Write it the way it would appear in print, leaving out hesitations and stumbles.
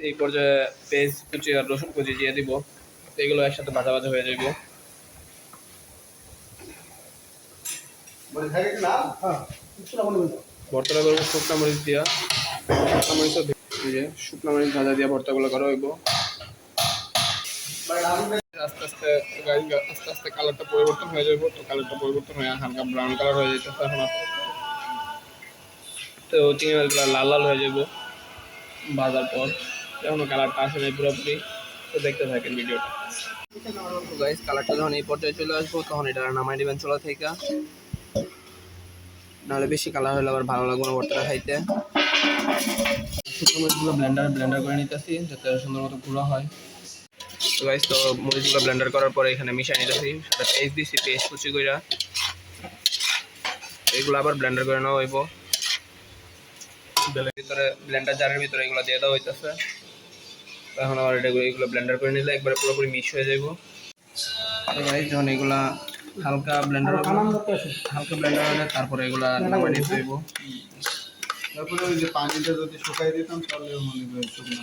এই পর্যায়ে পেঁয়াজ কুচি আর রসুন কুচি দিয়ে দিব, এগুলো একসাথে ভাজা ভাজা হয়ে যাবে। ভর্তাটা করবো শুকনো মরিচ দিয়া, শুকনো মরিচও দিয়ে শুকনো মরিচ ভাজা দিয়ে ভর্তাগুলো করা হইব। আস্তে আস্তে আস্তে আস্তে কালারটা পরিবর্তন হয়ে যাবে, তো কালারটা পরিবর্তন হয়ে হালকা ব্রাউন কালার হয়ে যেতেছে এখন, তো চিংড়ি মাছগুলো লাল লাল হয়ে যাবো ভাজার পর, এখনো কালারটা আসে নাই পুরোপুরি, তো দেখতে থাকেন ভিডিওটা। গাইস কালারটা যখন এই পর্যায়ে চলে আসবো তখন এটা নামাই নেবেন চুলা থেকে, নাহলে বেশি কালার হলে আবার ভালো লাগবে না ভর্তাটা খাইতে। শুকনো মরিচগুলো ব্লেন্ডার করে নিতেছি যাতে সুন্দর মতো গুঁড়ো হয়। তো গাইস তো মরিচগুলো ব্লেন্ডার করার পরে এখানে মিশাই নিতেছি, সাথে পেস্ট দিচ্ছি, পেস্ট কুচি কইরা এগুলো আবার ব্লেন্ডার করে নেওয়া হইব। ভিতরে ব্লেন্ডার জারের ভিতরে এগুলো দিয়ে দেওয়া হইতেছে, এখন আবার এগুলো ব্লেন্ডার করে নিলে একবারে পুরোপুরি মিক্স হয়ে যাবো। তো গাইস যখন এগুলা হালকা ব্লেন্ডার হলে তারপরে এগুলা নামাই নিতে হইব। তারপরে ওই যে পানিটা যদি শুকাই দিতাম তাহলে মনে হয় শুকনো